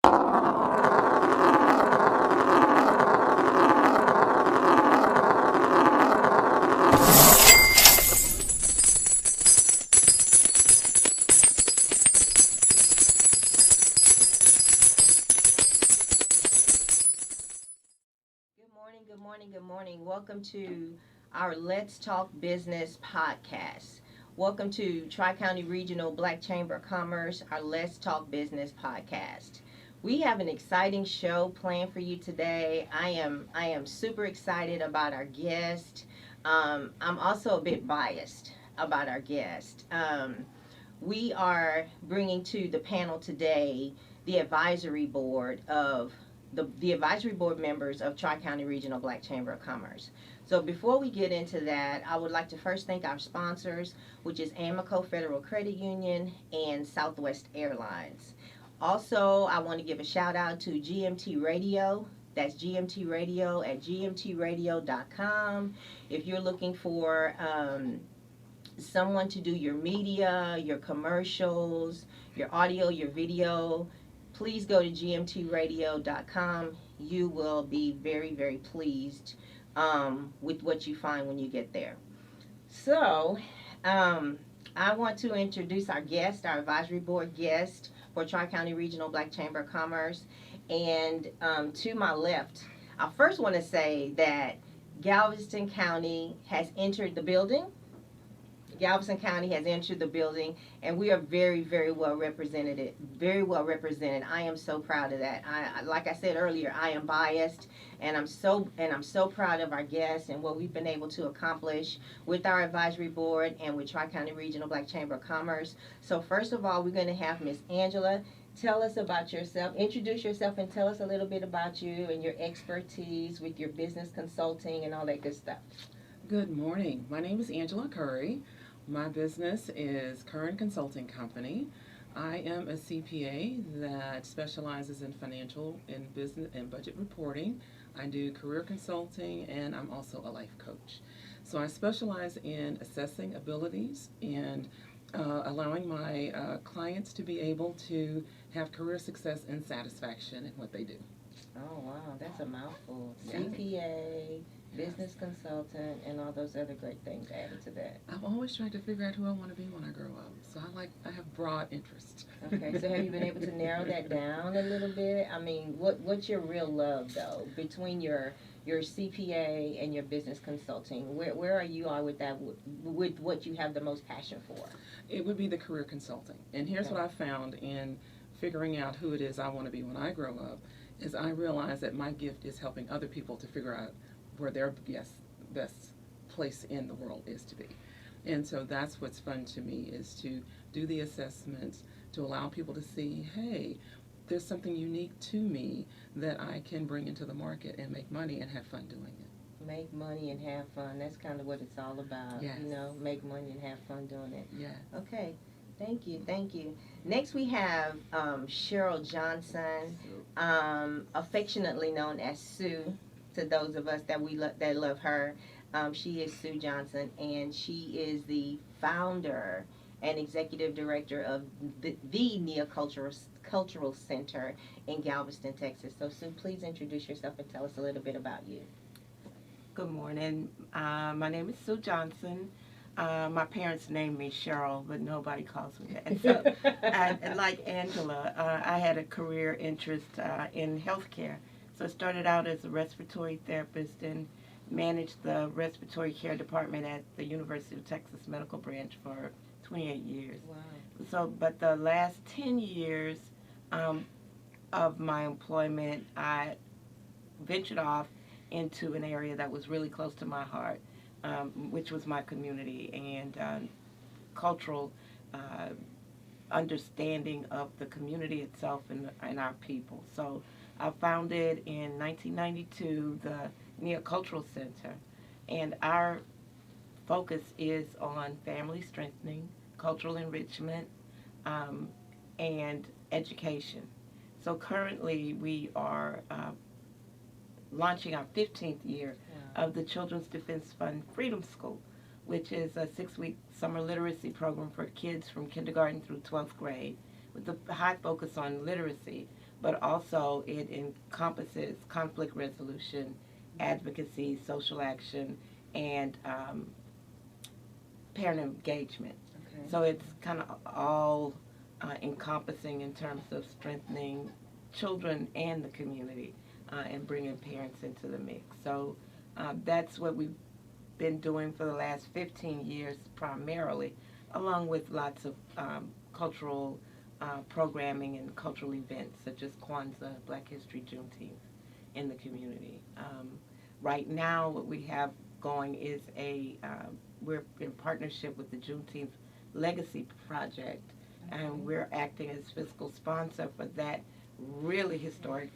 Good morning, good morning. Welcome to our Let's Talk Business podcast. Welcome to Tri-County Regional Black Chamber of Commerce, our Let's Talk Business podcast. We have an exciting show planned for you today. I am super excited about our guest. I'm also a bit biased about our guest. We are bringing to the panel today the advisory board of the advisory board members of Tri-County Regional Black Chamber of Commerce. So before we get into that, I would like to first thank our sponsors, which is Amico Federal Credit Union and Southwest Airlines. Also, I want to give a shout out to GMT Radio. That's GMT Radio at gmtradio.com. If you're looking for someone to do your media, your commercials, your audio, your video, please go to gmtradio.com. You will be very, very pleased with what you find when you get there. So, I want to introduce our guest, our advisory board guest for Tri-County Regional Black Chamber of Commerce. And to my left, I first want to say that Galveston County has entered the building. Galveston County has entered the building, and we are very, very well represented. Very well represented. I am so proud of that. Like I said earlier, I am biased, and I'm so proud of our guests and what we've been able to accomplish with our advisory board and with Tri-County Regional Black Chamber of Commerce. So first of all, we're going to have Miss Angela. Tell us about yourself. Introduce yourself and tell us a little bit about you and your expertise with your business consulting and all that good stuff. Good morning. My name is Angela Curry. My business is Curan Consulting Company. I am a CPA that specializes in financial and business and budget reporting. I do career consulting, and I'm also a life coach. So I specialize in assessing abilities and allowing my clients to be able to have career success and satisfaction in what they do. Oh, wow, that's a mouthful. Yeah. CPA, business consultant, and all those other great things added to that. I'm always trying to figure out who I want to be when I grow up. So I have broad interest. Okay, so have you been able to narrow that down a little bit? I mean, what's your real love, though, between your CPA and your business consulting? Where are you on with that, with what you have the most passion for? It would be the career consulting. And here's what I found in figuring out who it is I want to be when I grow up, is I realize that my gift is helping other people to figure out where their best place in the world is to be. And so that's what's fun to me, is to do the assessments, to allow people to see, hey, there's something unique to me that I can bring into the market and make money and have fun doing it. Make money and have fun. That's kind of what it's all about. Yes. You know, make money and have fun doing it. Yeah. Okay. Thank you. Thank you. Next we have Cheryl Johnson, affectionately known as Sue to those of us that love her. She is Sue Johnson, and she is the founder and executive director of the Neocultural Center in Galveston, Texas. So Sue, please introduce yourself and tell us a little bit about you. Good morning. My name is Sue Johnson. My parents named me Cheryl, but nobody calls me that. So, and like Angela, I had a career interest in healthcare. So I started out as a respiratory therapist and managed the respiratory care department at the University of Texas Medical Branch for 28 years. Wow. So, but the last 10 years of my employment, I ventured off into an area that was really close to my heart, which was my community and cultural understanding of the community itself and our people. So I founded in 1992 the Neocultural Center, and our focus is on family strengthening, cultural enrichment, and education. So currently we are launching our 15th year of the Children's Defense Fund Freedom School, which is a 6-week summer literacy program for kids from kindergarten through 12th grade with a high focus on literacy, but also it encompasses conflict resolution, advocacy, social action, and parent engagement. Okay. So it's kind of all encompassing in terms of strengthening children and the community and bringing parents into the mix. So that's what we've been doing for the last 15 years primarily, along with lots of cultural programming and cultural events such as Kwanzaa, Black History, Juneteenth in the community. Right now what we have going is we're in partnership with the Juneteenth Legacy Project, and we're acting as fiscal sponsor for that really historic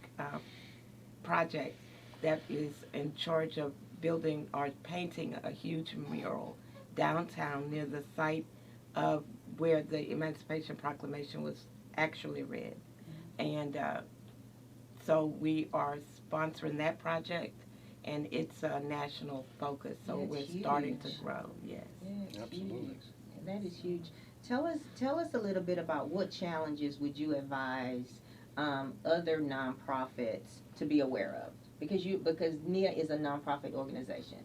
project that is in charge of building or painting a huge mural downtown near the site of where the Emancipation Proclamation was actually read. And so we are sponsoring that project, and it's a national focus, so That's we're starting to huge. grow, yes. Yeah, Absolutely. huge. That is huge. Tell us a little bit about what challenges would you advise other nonprofits to be aware of? Because NIA is a nonprofit organization.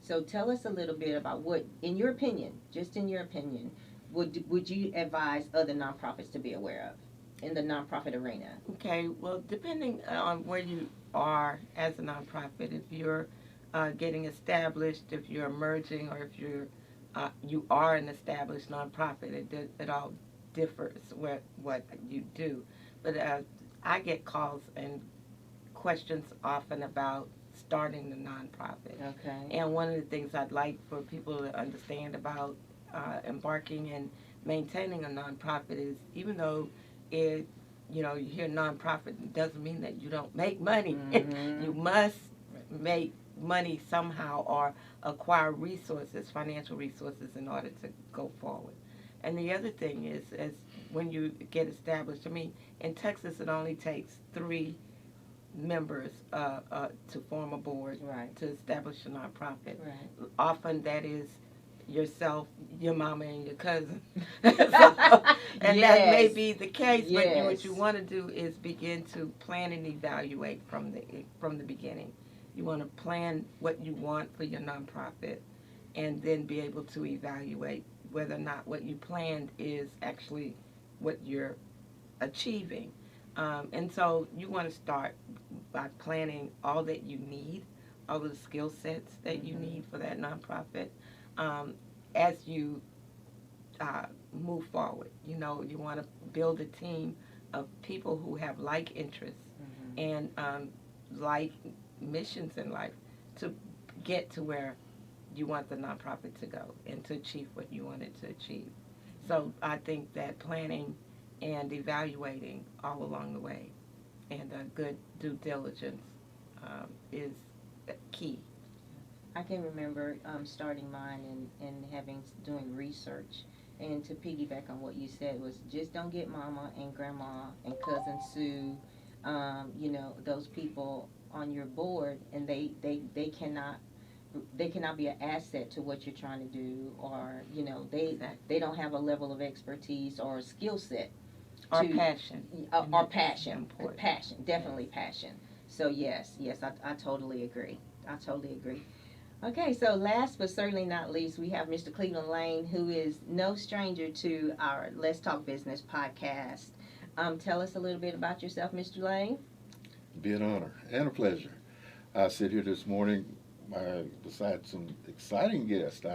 So tell us a little bit about what, in your opinion, just in your opinion, would you advise other nonprofits to be aware of in the nonprofit arena? Okay, well, depending on where you are as a nonprofit, if you're getting established, if you're emerging, or if you are an established nonprofit, it all differs what you do. But I get calls and questions often about starting the nonprofit. Okay. And one of the things I'd like for people to understand about embarking and maintaining a nonprofit is, even though you hear nonprofit, it doesn't mean that you don't make money. Mhm. You must make money somehow or acquire resources, financial resources, in order to go forward. And the other thing is when you get established, in Texas it only takes 3 members to form a board, Right. to establish a nonprofit. Right. Often that is yourself, your mama, and your cousin. And that may Yes. be the case, but what Yes. you want to do is begin to plan and evaluate from the beginning. You want to plan what you want for your nonprofit, and then be able to evaluate whether or not what you planned is actually what you're achieving. And so you want to start by planning all that you need, all of the skill sets that you need for that nonprofit. As you move forward, you want to build a team of people who have like interests and like missions in life to get to where you want the nonprofit to go and to achieve what you want it to achieve. So I think that planning and evaluating all along the way and good due diligence is key. I can remember starting mine and doing research. And to piggyback on what you said was, just don't get mama and grandma and cousin Sue, those people on your board, and they cannot be an asset to what you're trying to do, or they don't have a level of expertise or skill set. Or passion. Or passion. Important. Passion, definitely passion. So yes, I totally agree. I totally agree. Okay, so last but certainly not least, we have Mr. Cleveland Lane, who is no stranger to our Let's Talk Business podcast. Tell us a little bit about yourself, Mr. Lane. Be an honor and a pleasure. I sit here this morning beside some exciting guests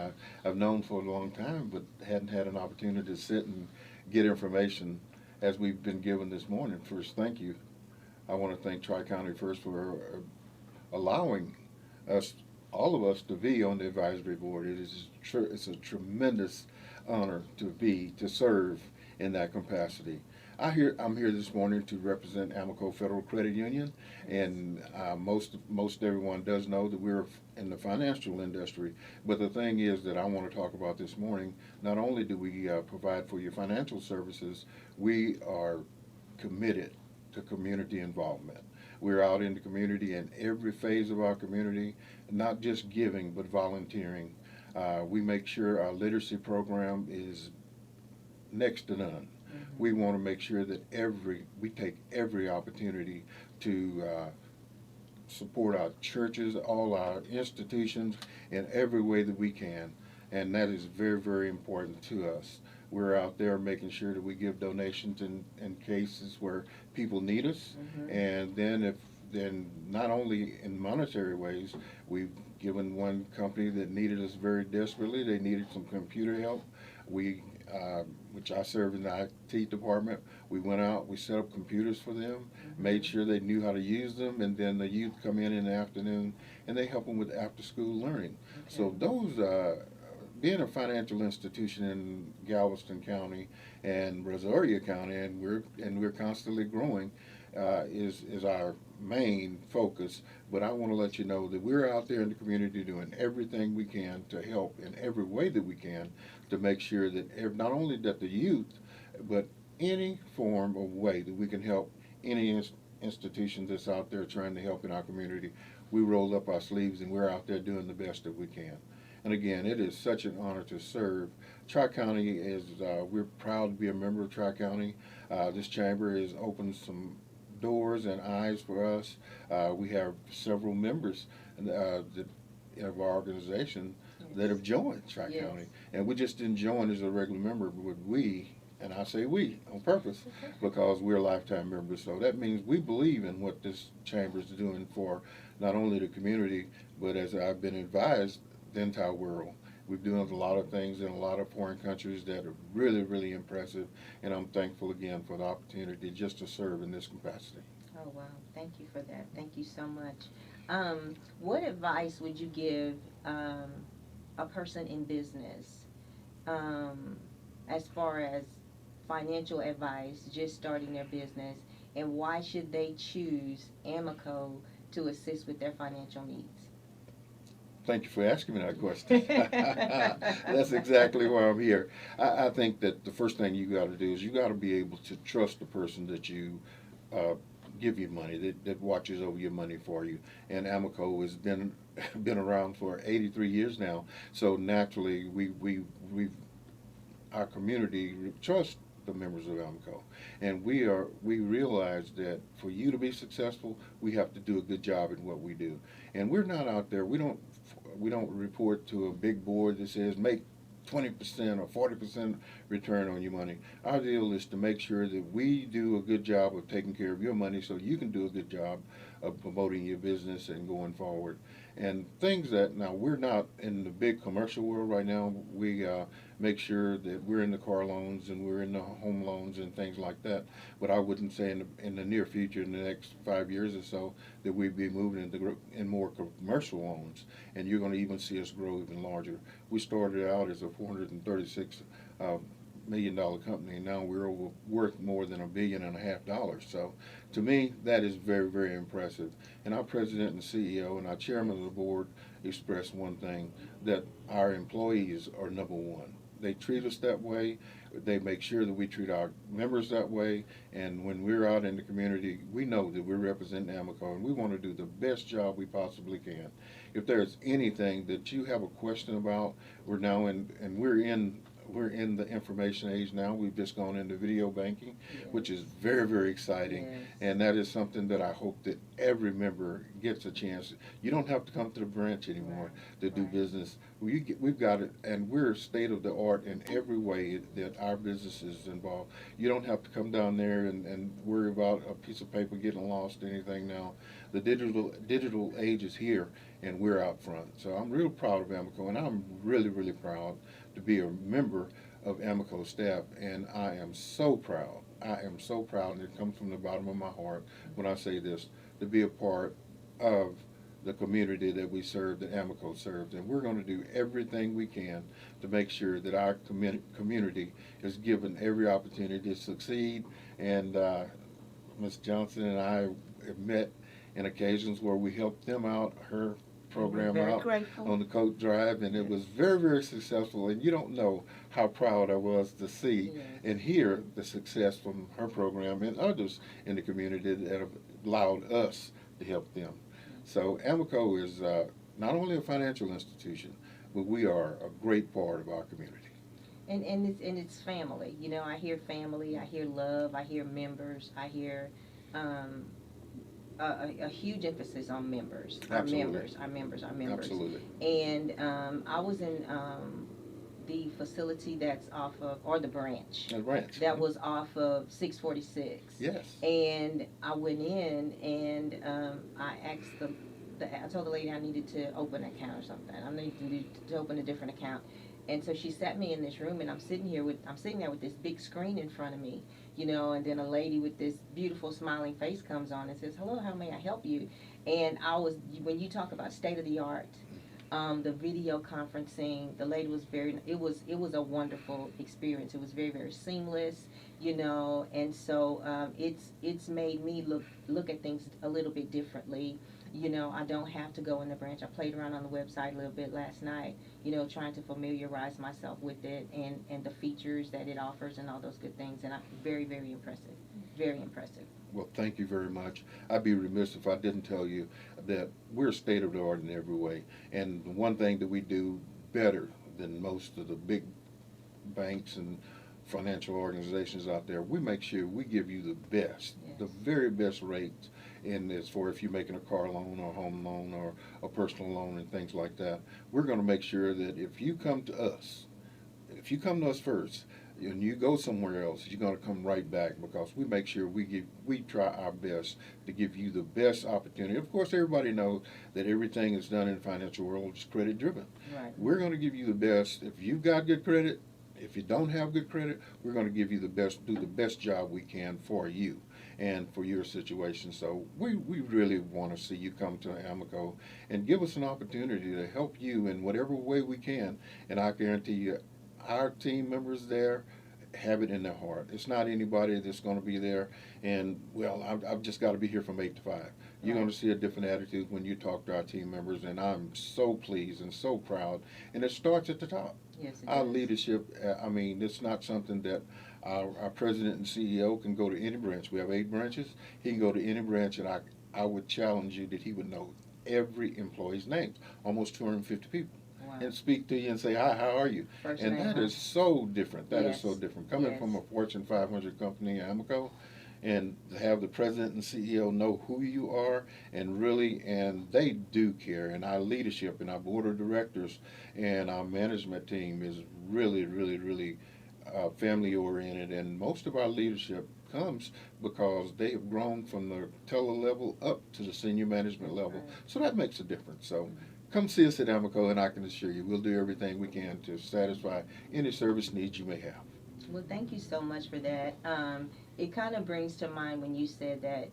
I've known for a long time, but hadn't had an opportunity to sit and get information as we've been given this morning. First, thank you. I want to thank Tri-County first for allowing us, all of us, to be on the advisory board. It's a tremendous honor to serve in that capacity. I'm here this morning to represent Amico Federal Credit Union, and most everyone does know that we're in the financial industry. But the thing is that I want to talk about this morning, not only do we provide for your financial services, we are committed to community involvement. We're out in the community in every phase of our community, not just giving, but volunteering. We make sure our literacy program is next to none. We want to make sure that we take every opportunity to support our churches, all our institutions in every way that we can, and that is very, very important to us. We're out there making sure that we give donations in cases where people need us, and then not only in monetary ways, we've given one company that needed us very desperately. They needed some computer help. Which I serve in the IT department, we went out, we set up computers for them, made sure they knew how to use them, and then the youth come in the afternoon and they help them with after-school learning. So being a financial institution in Galveston County and Brazoria County, and we're constantly growing, is our main focus. But I want to let you know that we're out there in the community doing everything we can to help in every way that we can to make sure that not only that the youth, but any form of way that we can help any institution that's out there trying to help in our community, we roll up our sleeves and we're out there doing the best that we can. And again, it is such an honor to serve. Tri-County is, we're proud to be a member of Tri-County. This chamber has opened some doors and eyes for us. We have several members of our organization that have joined Tri-County. And we just didn't join as a regular member, but and I say we on purpose because we're lifetime members. So that means we believe in what this chamber is doing for not only the community, but as I've been advised, the entire world. We're doing a lot of things in a lot of foreign countries that are really, really impressive, and I'm thankful again for the opportunity just to serve in this capacity. Oh, wow. Thank you for that. Thank you so much. What advice would you give a person in business as far as financial advice, just starting their business, and why should they choose Amico to assist with their financial needs? Thank you for asking me that question. That's exactly why I'm here. I think that the first thing you got to do is you got to be able to trust the person that you give you money, that watches over your money for you. And Amico has been around for 83 years now, so naturally our community trusts the members of Amico, and we realize that for you to be successful, we have to do a good job in what we do. And we're not out there. We don't report to a big board that says make 20% or 40% return on your money. Our deal is to make sure that we do a good job of taking care of your money so you can do a good job of promoting your business and going forward. And things that, now we're not in the big commercial world right now. We make sure that we're in the car loans and we're in the home loans and things like that. But I wouldn't say in the near future, in the next 5 years or so, that we'd be moving in more commercial loans. And you're going to even see us grow even larger. We started out as a $436 million company, and now we're worth more than $1.5 billion. So to me, that is very, very impressive. And our president and CEO and our chairman of the board expressed one thing, that our employees are number one. They treat us that way. They make sure that we treat our members that way. And when we're out in the community, we know that we're representing Amico, and we want to do the best job we possibly can. If there's anything that you have a question about, we're in the information age now. We've just gone into video banking, which is very, very exciting. And that is something that I hope that every member gets a chance. You don't have to come to the branch anymore to do business. We've got it, and we're state of the art in every way that our business is involved. You don't have to come down there and worry about a piece of paper getting lost or anything now. The digital age is here, and we're out front. So I'm real proud of Amico, and I'm really, really proud to be a member of Amico staff, and I am so proud. I am so proud, and it comes from the bottom of my heart when I say this, to be a part of the community that we serve, that Amico serves. And we're going to do everything we can to make sure that our community is given every opportunity to succeed. And Ms. Johnson and I have met in occasions where we helped them out, her program out on the Coat Drive, and it was very, very successful. And you don't know how proud I was to see and hear the success from her program and others in the community that have allowed us to help them. So Amico is not only a financial institution, but we are a great part of our community. it's family. You know, I hear family, I hear love, I hear members, I hear um, a huge emphasis on members. Absolutely. Our members. Absolutely. And I was in the facility that's off of, or the branch. A ranch. That was off of 646. Yes. And I went in and I asked I told the lady I needed to open an account or something. I needed to open a different account. And so she sat me in this room, and I'm sitting there with this big screen in front of me, you know, and then a lady with this beautiful smiling face comes on and says, "Hello, how may I help you?" And when you talk about state of the art, the video conferencing, the lady was it was a wonderful experience. It was very, very seamless, you know, and so it's made me look at things a little bit differently. You know, I don't have to go in the branch. I played around on the website a little bit last night, you know, trying to familiarize myself with it and the features that it offers and all those good things. And I'm very, very impressive. Very impressive. Well, thank you very much. I'd be remiss if I didn't tell you that we're state of the art in every way. And the one thing that we do better than most of the big banks and financial organizations out there, we make sure we give you the best, Yes. the very best rates in this for if you're making a car loan or a home loan or a personal loan and things like that. We're going to make sure that if you come to us first, and you go somewhere else, you're going to come right back because we make sure we try our best to give you the best opportunity. Of course, everybody knows that everything is done in the financial world is credit driven. Right. We're going to give you the best. If you've got good credit, if you don't have good credit, we're going to give you the best, do the best job we can for you and for your situation. So we really want to see you come to Amico and give us an opportunity to help you in whatever way we can. And I guarantee you, our team members there have it in their heart. It's not anybody that's going to be there and, well, I've just got to be here from 8 to 5. You're going to see a different attitude when you talk to our team members, and I'm so pleased and so proud. And it starts at the top. Yes, it Our does. leadership, I mean, it's not something that our president and CEO can go to any branch. We have 8 branches. He can go to any branch, and I would challenge you that he would know every employee's name, almost 250 people. Wow. And speak to you and say, hi, how are you? First And name, that huh? is so different. That is Yes. so different. Coming Yes. from a Fortune 500 company, Amico, and to have the president and CEO know who you are and they do care. And our leadership and our board of directors and our management team is really, really, really family oriented. And most of our leadership comes because they have grown from the teller level up to the senior management level. Right. So that makes a difference. So come see us at Amico, and I can assure you we'll do everything we can to satisfy any service needs you may have. Well, thank you so much for that. It kind of brings to mind when you said that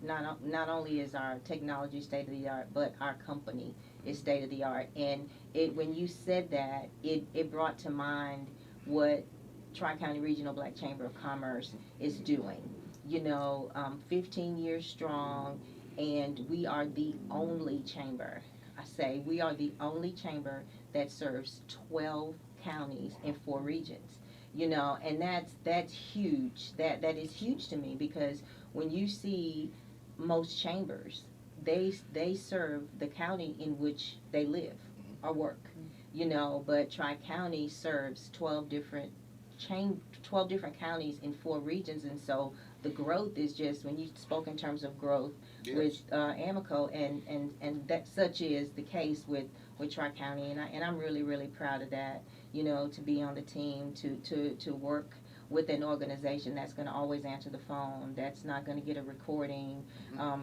not only is our technology state of the art, but our company is state of the art. And when you said that, it brought to mind what Tri-County Regional Black Chamber of Commerce is doing. You know, 15 years strong, and we are the only chamber. I say we are the only chamber that serves 12 counties in 4 regions. You know, and that's huge. That is huge to me, because when you see most chambers, they serve the county in which they live or work. You know, but Tri-County serves 12 different counties in 4 regions, and so the growth is just, when you spoke in terms of growth, Yes. with Amico, and that such is the case with Tri-County, and I'm really, really proud of that, you know, to be on the team, to work with an organization that's going to always answer the phone, that's not going to get a recording,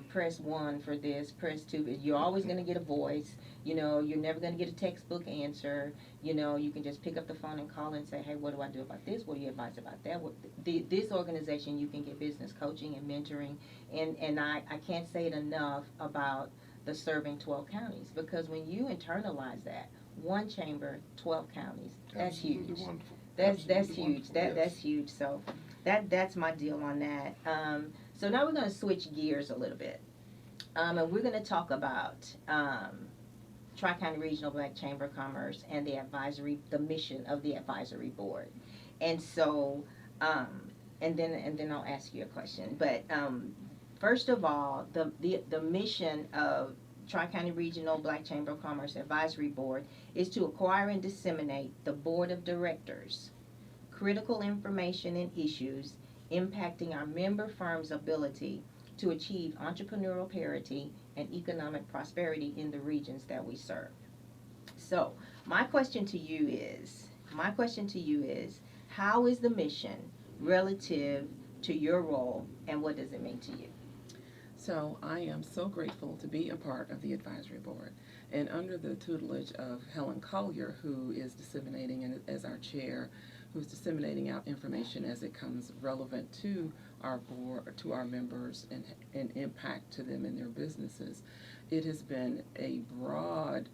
press 1 for this, press 2. You're always going to get a voice, you know, you're never going to get a textbook answer, you know, you can just pick up the phone and call and say, hey, what do I do about this? What do you advise about that? This organization, you can get business coaching and mentoring, and I can't say it enough about the serving 12 counties, because when you internalize that, 1 chamber, 12 counties, that's Absolutely huge. wonderful. That's Absolutely huge. wonderful, That's yes. huge. So that's my deal on that. So now we're going to switch gears a little bit, and we're going to talk about Tri-County Regional Black Chamber of Commerce and the mission of the advisory board. And so, and then I'll ask you a question. But first of all, the mission of Tri-County Regional Black Chamber of Commerce Advisory Board is to acquire and disseminate the board of directors critical information and issues impacting our member firms' ability to achieve entrepreneurial parity and economic prosperity in the regions that we serve. So, my question to you is, how is the mission relative to your role, and what does it mean to you? So I am so grateful to be a part of the advisory board, and under the tutelage of Helen Collier, who is disseminating, and as our chair, who's disseminating out information as it comes relevant to our board, to our members, and impact to them in their businesses. It has been a broad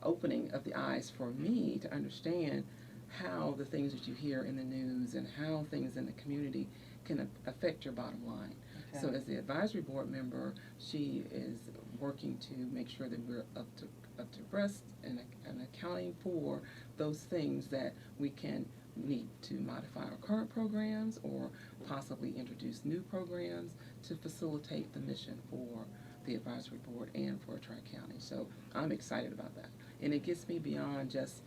opening of the eyes for me to understand how the things that you hear in the news and how things in the community can affect your bottom line. Okay. So as the advisory board member, she is working to make sure that we're up to breast and accounting for those things that we can need to modify our current programs or possibly introduce new programs to facilitate the mission for the advisory board and for Tri-County. So I'm excited about that. And it gets me beyond just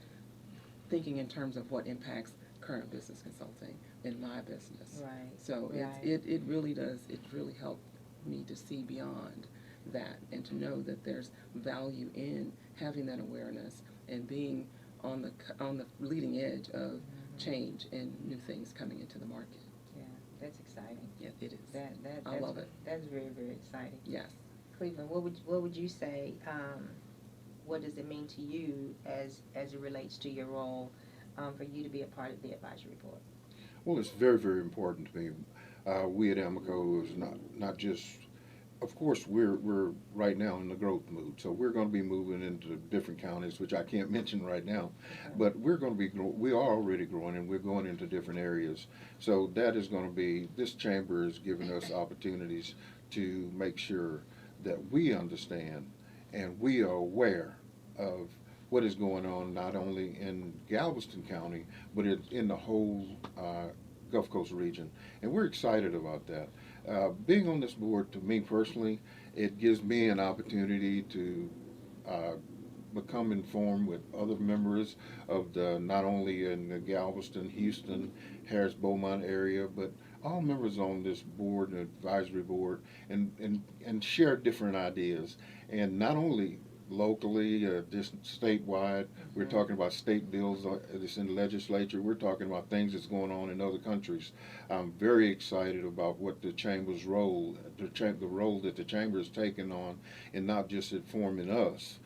thinking in terms of what impacts current business consulting in my business. Right. So right. It really does, it really helped me to see beyond that and to know that there's value in having that awareness and being on the leading edge of change and new things coming into the market. Yeah, that's exciting. Yeah, it is. I love it. That's very, very exciting. Yes. Cleveland, what would you say? What does it mean to you as it relates to your role for you to be a part of the advisory board? Well, it's very, very important to me. We at Amico is not just, of course, we're right now in the growth mood, so we're going to be moving into different counties, which I can't mention right now, but we're going to be we are already growing, and we're going into different areas. So that is going to be, this chamber is giving us opportunities to make sure that we understand and we are aware of what is going on not only in Galveston County, but in the whole Gulf Coast region. And we're excited about that. Being on this board, to me personally, it gives me an opportunity to become informed with other members of not only in the Galveston, Houston, Harris, Beaumont area, but all members on this board and advisory board, and share different ideas. And not only locally, just statewide, we're talking about state bills that's in the legislature, we're talking about things that's going on in other countries. I'm very excited about what the Chamber's role, the role that the Chamber is taking on, and not just informing us.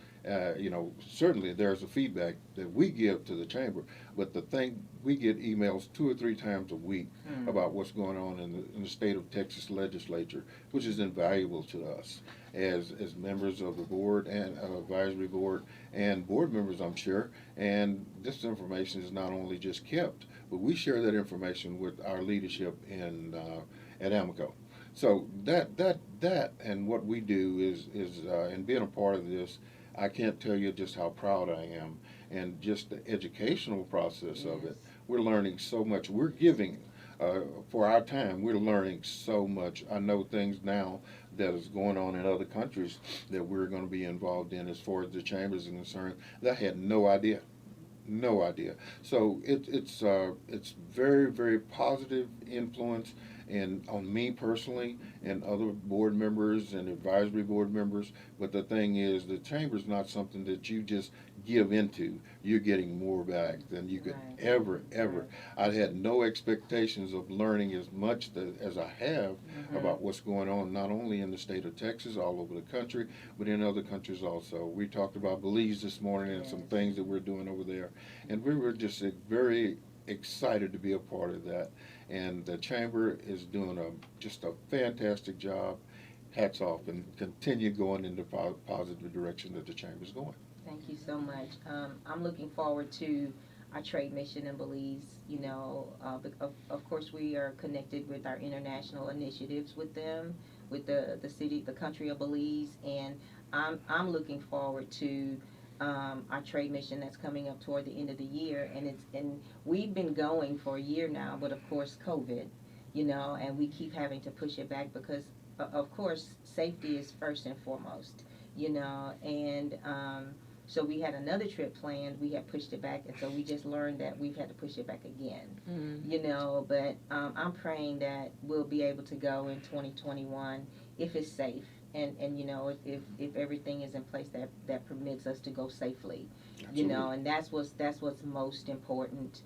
Certainly there's a feedback that we give to the Chamber, but the thing, we get emails 2 or 3 times a week about what's going on in the state of Texas legislature, which is invaluable to us as members of the board and advisory board and board members, I'm sure. And this information is not only just kept, but we share that information with our leadership at Amico. So that and what we do is and being a part of this, I can't tell you just how proud I am, and just the educational process of it. We're learning so much. We're giving, for our time, we're learning so much. I know things now that is going on in other countries that we're going to be involved in as far as the Chamber is concerned that I had no idea. No idea. So it's very, very positive influence and on me personally and other board members and advisory board members. But the thing is, the Chamber is not something that you just give into. You're getting more back than you could ever. I had no expectations of learning as much as I have about what's going on, not only in the state of Texas, all over the country, but in other countries also. We talked about Belize this morning and some things that we're doing over there. And we were just very excited to be a part of that. And the Chamber is doing just a fantastic job. Hats off, and continue going in the positive direction that the Chamber is going. Thank you so much. I'm looking forward to our trade mission in Belize. Of course, we are connected with our international initiatives with them, with the country of Belize, and I'm looking forward to our trade mission that's coming up toward the end of the year, and we've been going for a year now, but of course COVID, and we keep having to push it back because of course safety is first and foremost, and So we had another trip planned. We had pushed it back, and so we just learned that we've had to push it back again. But I'm praying that we'll be able to go in 2021 if it's safe, and if everything is in place that permits us to go safely. Absolutely. And that's what's most important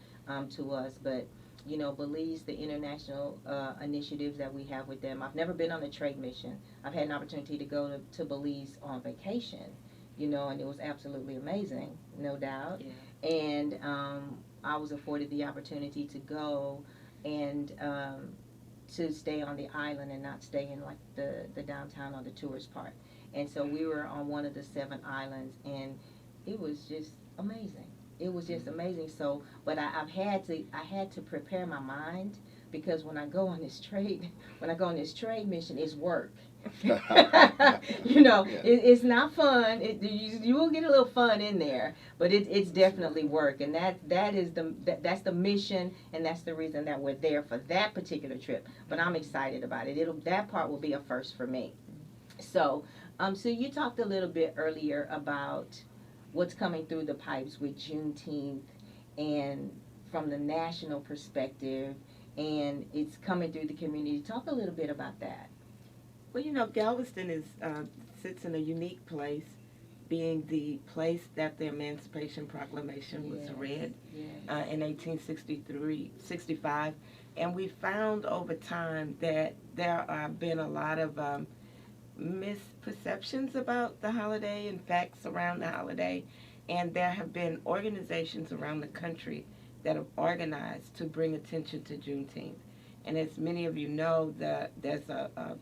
to us. But Belize, the international initiatives that we have with them. I've never been on a trade mission. I've had an opportunity to go to Belize on vacation, and it was absolutely amazing, no doubt. Yeah. And I was afforded the opportunity to go and to stay on the island and not stay in like the downtown or the tourist part. And so we were on one of the 7 islands, and it was just amazing. It was just amazing. So, but I had to prepare my mind, because when I go on this trade mission, it's work. It's not fun. You will get a little fun in there, but it's definitely work, and that's the mission, and that's the reason that we're there for that particular trip. But I'm excited about it. That part will be a first for me. So you talked a little bit earlier about what's coming through the pipes with Juneteenth, and from the national perspective, and it's coming through the community. Talk a little bit about that. Well, Galveston sits in a unique place, being the place that the Emancipation Proclamation was read in 1865. And we found over time that there have been a lot of misperceptions about the holiday and facts around the holiday. And there have been organizations around the country that have organized to bring attention to Juneteenth. And as many of you know, there's a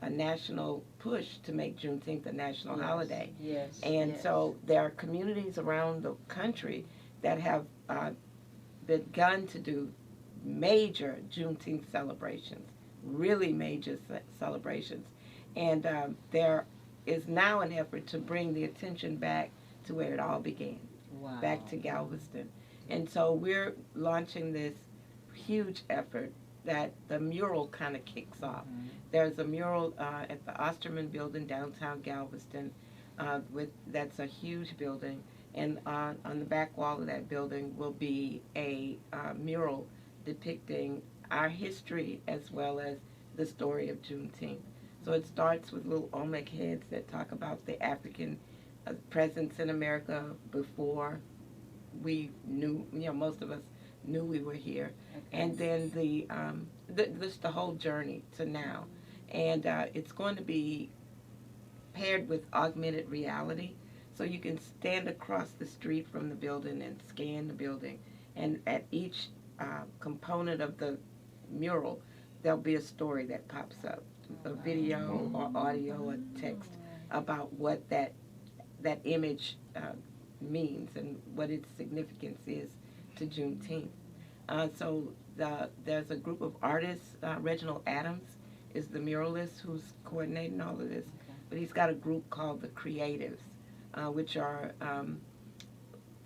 national push to make Juneteenth a national holiday. Yes. And so there are communities around the country that have begun to do major Juneteenth celebrations, really major celebrations. And there is now an effort to bring the attention back to where it all began, back to Galveston. And so we're launching this huge effort that the mural kind of kicks off. There's a mural at the Osterman Building, downtown Galveston, that's a huge building, and on the back wall of that building will be a mural depicting our history as well as the story of Juneteenth. So it starts with little Olmec heads that talk about the African presence in America before we knew, most of us knew we were here, and then the whole journey to now, and it's going to be paired with augmented reality, so you can stand across the street from the building and scan the building, and at each component of the mural there'll be a story that pops up, a video or audio or text about what that image means and what its significance is to Juneteenth. So there's a group of artists. Reginald Adams is the muralist who's coordinating all of this. But he's got a group called the Creatives, which are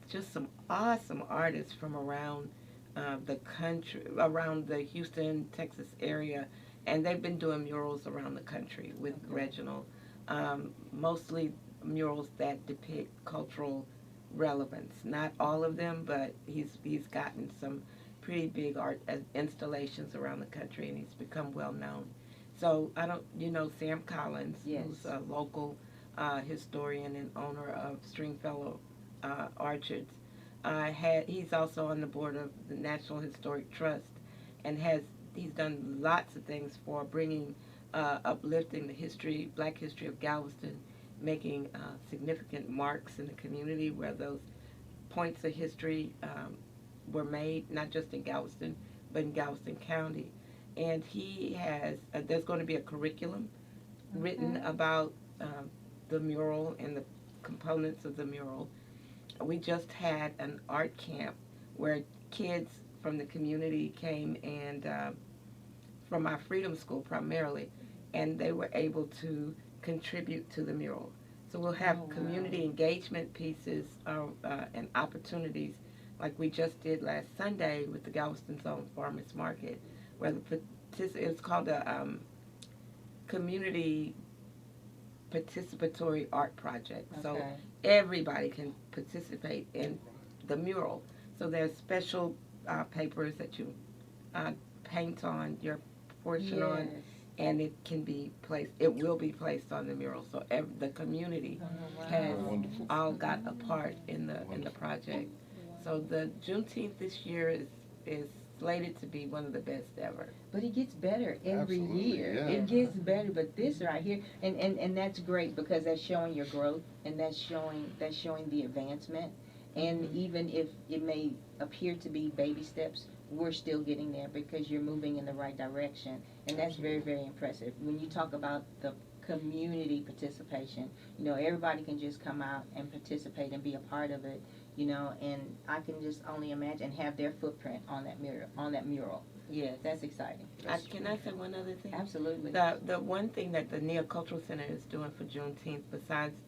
just some awesome artists from around the country, around the Houston, Texas area. And they've been doing murals around the country with Reginald, mostly murals that depict cultural relevance. Not all of them, but he's gotten some pretty big art installations around the country, and he's become well known. So Sam Collins, who's a local historian and owner of Stringfellow Orchards. He's also on the board of the National Historic Trust, and he's done lots of things for bringing, uplifting the Black history of Galveston, making significant marks in the community where those points of history were made, not just in Galveston, but in Galveston County. And he has, there's going to be a curriculum written about the mural and the components of the mural. We just had an art camp where kids from the community came, and from our Freedom School primarily, and they were able to contribute to the mural. So we'll have community engagement pieces and opportunities like we just did last Sunday with the Galveston Zone Farmers Market, where it's called a community participatory art project. So Okay. everybody can participate in the mural. So there's special papers that you paint on your portion on, Yes. and it can be placed. It will be placed on the mural. So the community Oh, has wow. Wonderful. all got a part in the Wonderful. project. So the Juneteenth this year is slated to be one of the best ever. But it gets better every Absolutely, year. yeah. It gets better, but this right here, and that's great because that's showing your growth and that's showing the advancement. And Mhm. even if it may appear to be baby steps, we're still getting there because you're moving in the right direction, and that's very, very impressive. When you talk about the community participation, everybody can just come out and participate and be a part of it, and I can just only imagine have their footprint on that mural. Yes. That's exciting. Can I say one other thing? Absolutely. The one thing that the Neocultural Center is doing for Juneteenth, besides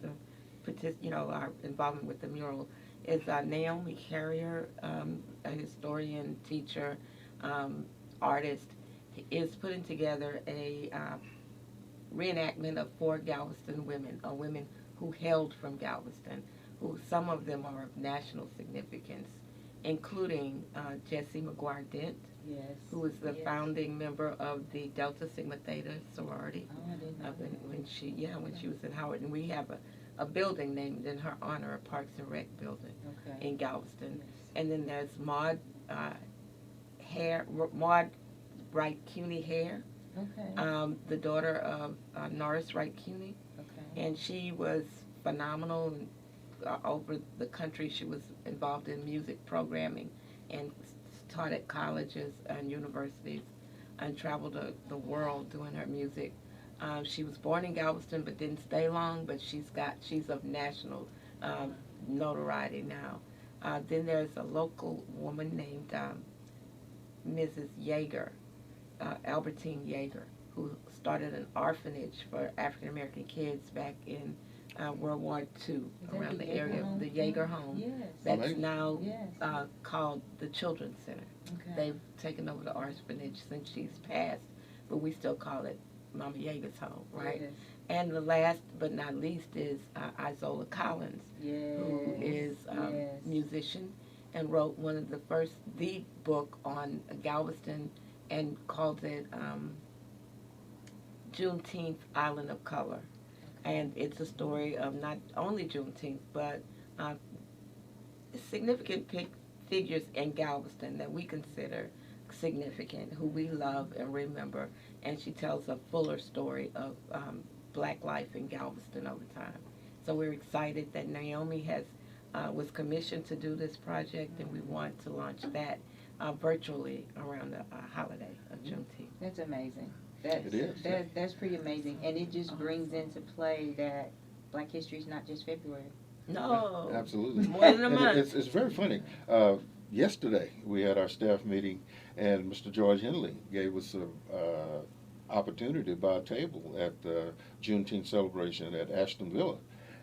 our involvement with the mural, is Naomi Carrier, a historian, teacher, artist, is putting together a reenactment of 4 Galveston women, women who hailed from Galveston, who some of them are of national significance, including Jessie McGuire Dent, Yes. who was the Yes. founding member of the Delta Sigma Theta sorority. Oh, I didn't know When she was in Howard, and we have a building named in her honor, a Parks and Rec building that. Okay. in Galveston. Yes. And then there's Maud Wright Cuny Hare, Okay. the daughter of Norris Wright Cuny, Okay. and she was phenomenal. And, over the country, she was involved in music programming and taught at colleges and universities and traveled the world doing her music. She was born in Galveston but didn't stay long, but she's of national notoriety now. Then there's a local woman named Mrs. Yeager, Albertine Yeager, who started an orphanage for African American kids back in World War II that around the the Yeager area, home? the Yeager home. Yes. That's Amazing. now Yes. called the Children's Center. Okay. They've taken over the orphanage since she's passed, but we still call it Mama Yeager's home, right? Yes. And the last but not least is Isola Collins, Yes. who is a Yes. musician and wrote one of the book on Galveston and called it Juneteenth Island of Color. And it's a story of not only Juneteenth, but significant figures in Galveston that we consider significant, who we love and remember. And she tells a fuller story of Black life in Galveston over time. So we're excited that Naomi was commissioned to do this project, and we want to launch that virtually around the holiday of Juneteenth. That's amazing. That's, It is. That's pretty amazing, and it just brings into play that Black History is not just February. No, Absolutely. more than a And month. it's very funny. Yesterday, we had our staff meeting, and Mr. George Henley gave us an opportunity to buy a table at the Juneteenth celebration at Ashton Villa.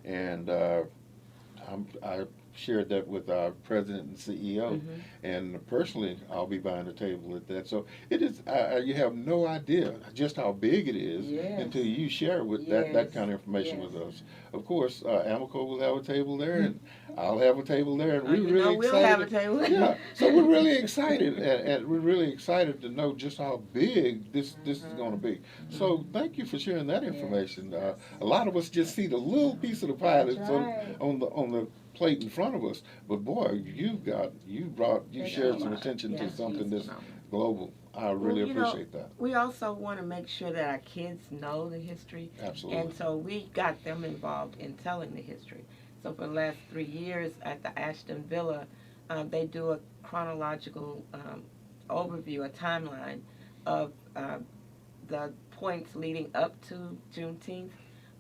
And I shared that with our president and CEO. Mhm. And personally, I'll be buying a table at that. So it is, you have no idea just how big it is Yes. until you share with that Yes. kind of information Yes. with us. Of course, Amico will have a table there, and I'll have a table there, and we're You really know excited. we'll have a table. Yeah, so we're really excited, and we're really excited to know just how big this is going to be. So thank you for sharing that information. A lot of us just see the little piece of the pie That's that's right. on the plate in front of us, but boy, you That's shared a some lot. attention to Yes, something she's that's phenomenal. global. I really you know, appreciate that. We also want to make sure that our kids know the history, Absolutely. and so we got them involved in telling the history. So for the last 3 years at the Ashton Villa, they do a chronological overview, a timeline of the points leading up to Juneteenth,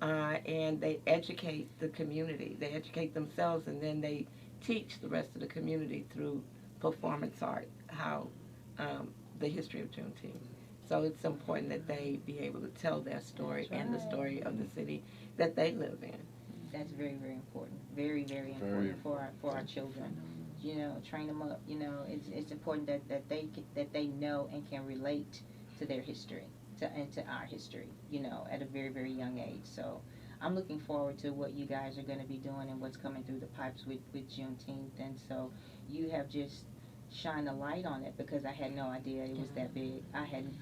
and they educate the community. They educate themselves, and then they teach the rest of the community through performance art how the history of Juneteenth. So it's important that they be able to tell their story That's and the right. story of the city that they live in. That's very, very important. Very, very Very important for our children. Train them up. It's important that they know and can relate to their history, and to our history. At a very, very young age. So I'm looking forward to what you guys are going to be doing and what's coming through the pipes with Juneteenth. And so you have just shined a light on it because I had no idea it was that big.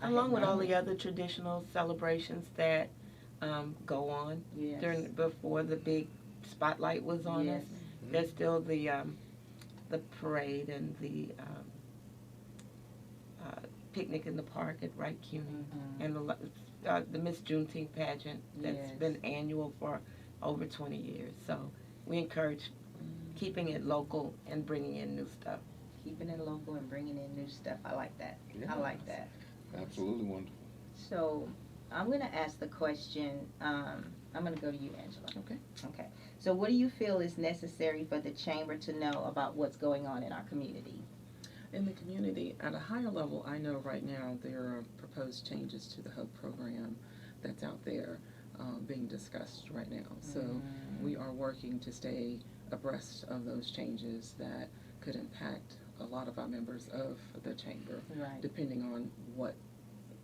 Along with all the other traditional celebrations that go on Yes. before the big spotlight was on Yes. us. There's still the parade and the picnic in the park at Wright CUNY, and the Miss Juneteenth pageant that's Yes. been annual for over 20 years. So we encourage keeping it local and bringing in new stuff. Keeping it local and bringing in new stuff. I like that. Yeah. I like that. Absolutely wonderful. So I'm going to ask the question. I'm going to go to you, Angela. Okay. Okay. So what do you feel is necessary for the chamber to know about what's going on in our community? In the community, at a higher level, I know right now there are proposed changes to the HUB program that's out there being discussed right now. So we are working to stay abreast of those changes that could impact a lot of our members of the chamber, Right. depending on what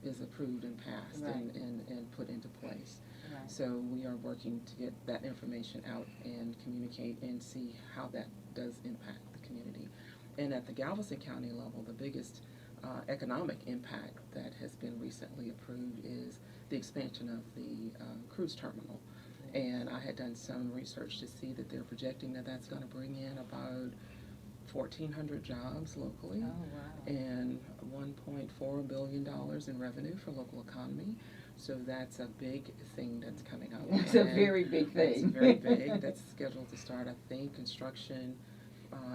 is approved and passed Right. and put into place. Right. So we are working to get that information out and communicate and see how that does impact the community. And at the Galveston County level, the biggest economic impact that has been recently approved is the expansion of the cruise terminal. And I had done some research to see that they're projecting that that's going to bring in about 1,400 jobs locally Oh, wow. and $1.4 billion in revenue for local economy. So that's a big thing that's coming up. It's a And very big It's thing. very big. That's scheduled to start, I think, construction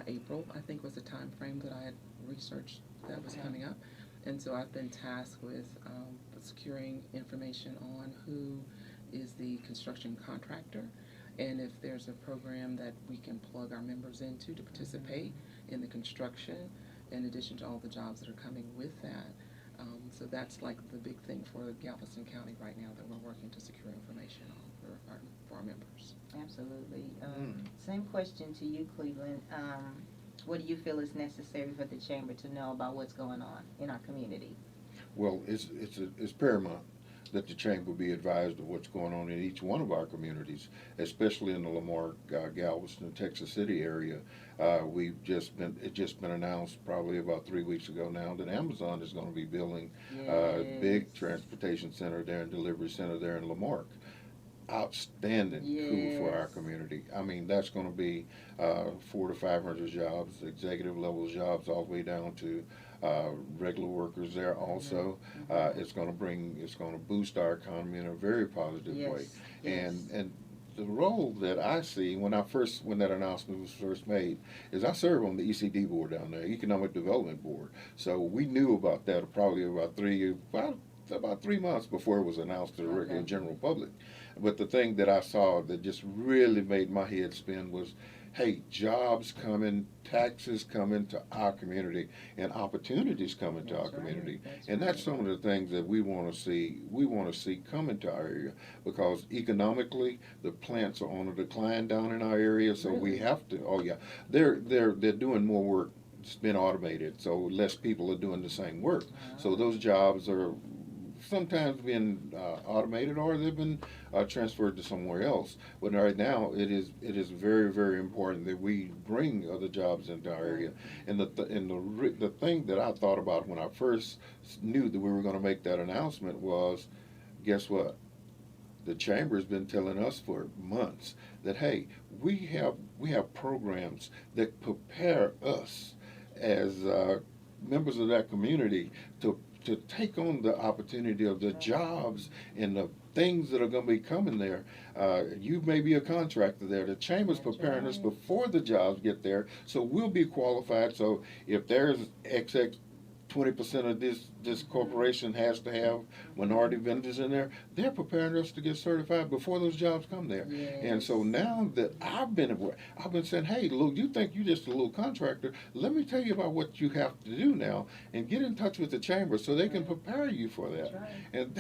April, I think was the time frame that I had researched that was coming up. And so I've been tasked with securing information on who is the construction contractor and if there's a program that we can plug our members into to participate in the construction in addition to all the jobs that are coming with that. So that's like the big thing for Galveston County right now that we're working to secure information on for our members. Absolutely. Same question to you, Cleveland. What do you feel is necessary for the chamber to know about what's going on in our community? Well, it's paramount that the chamber be advised of what's going on in each one of our communities, especially in the Lamar, Galveston, Texas City area. It's just been announced probably about 3 weeks ago now that Amazon is going to be building a big transportation center there and delivery center there in Lamar. Outstanding coup for our community. I mean, that's going to be 400 to 500 jobs, executive level jobs, all the way down to regular workers there. Also, it's going to boost our economy in a very positive way. And the role that I see when that announcement was first made is I serve on the ECD board down there, Economic Development Board. So we knew about that probably about 3 months before it was announced to the regular general public. But the thing that I saw that just really made my head spin was, hey, jobs coming, taxes coming to our community, and opportunities coming to our community. And that's some of the things that we want to see. We want to see come into our area because economically, the plants are on a decline down in our area. So we have to. Oh yeah, they're doing more work. It's been automated, so less people are doing the same work. So those jobs are sometimes being automated or they've been transferred to somewhere else. But right now, it is very, very important that we bring other jobs into our area. And the thing that I thought about when I first knew that we were going to make that announcement was, guess what? The chamber has been telling us for months that, hey, we have programs that prepare us as members of that community to take on the opportunity of the jobs and the things that are going to be coming there. You may be a contractor there. The chamber's preparing us before the jobs get there, so we'll be qualified. So if there's 20% of this corporation has to have minority vendors in there, they're preparing us to get certified before those jobs come there. And so now that I've been saying, hey, look, you think you're just a little contractor, let me tell you about what you have to do now and get in touch with the chamber so they can prepare you for that. And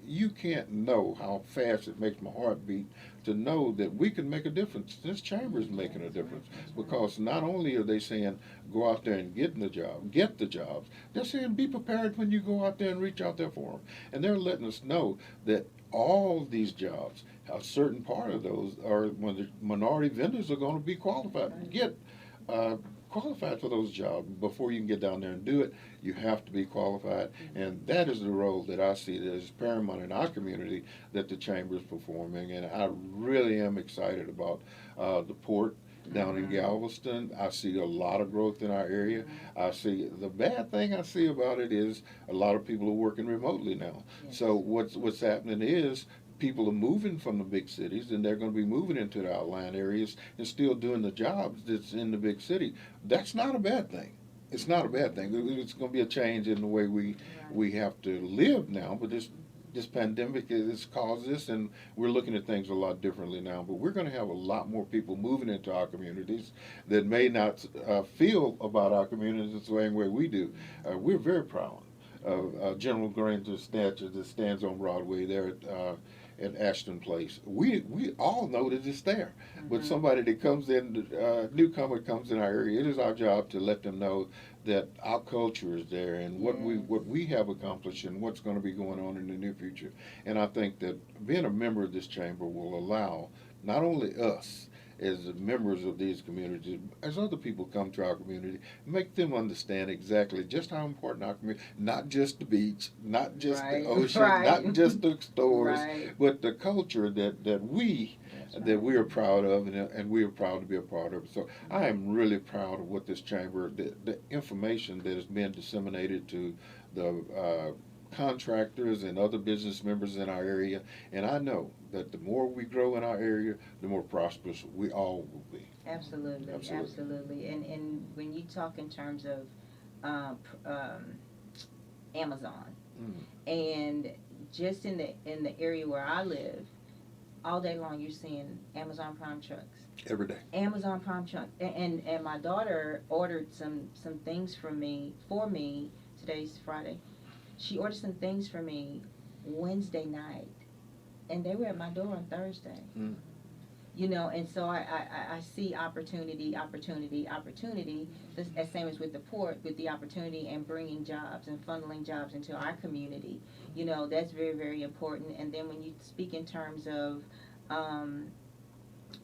you can't know how fast it makes my heart beat to know that we can make a difference. This chamber is making a difference because not only are they saying go out there and get the jobs, they're saying be prepared when you go out there and reach out there for them. And they're letting us know that all these jobs a certain part of those are when the minority vendors are going to be qualified. Get qualified for those jobs before you can get down there and do it. You have to be qualified, and that is the role that I see that is paramount in our community that the chamber is performing. And I really am excited about the port down in Galveston. I see a lot of growth in our area. I see the bad thing I see about it is a lot of people are working remotely now. Yes. So what's happening is people are moving from the big cities, and they're going to be moving into the outlying areas and still doing the jobs that's in the big city. That's not a bad thing. It's not a bad thing. It's going to be a change in the way we have to live now, but this pandemic has caused this, and we're looking at things a lot differently now. But we're going to have a lot more people moving into our communities that may not feel about our communities the same way we do. We're very proud of General Granger's statue that stands on Broadway there at Ashton Place. We all know that it's there, but somebody that comes in, newcomer comes in our area, it is our job to let them know that our culture is there and what we have accomplished and what's going to be going on in the near future. And I think that being a member of this chamber will allow not only us as members of these communities, as other people come to our community, make them understand exactly just how important our community, not just the beach, not just the ocean, not just the stores, but the culture that we are proud of and we are proud to be a part of. So I am really proud of what this chamber, the information that has been disseminated to the contractors and other business members in our area, and I know that the more we grow in our area, the more prosperous we all will be. Absolutely. And when you talk in terms of Amazon, and just in the area where I live, all day long you're seeing Amazon Prime trucks. Every day. Amazon Prime truck, and my daughter ordered some things for me. Today's Friday. She ordered some things for me Wednesday night, and they were at my door on Thursday. You know, and so I see opportunity, the same as with the port, with the opportunity and bringing jobs and funneling jobs into our community. You know, that's very, very important. And then when you speak in terms of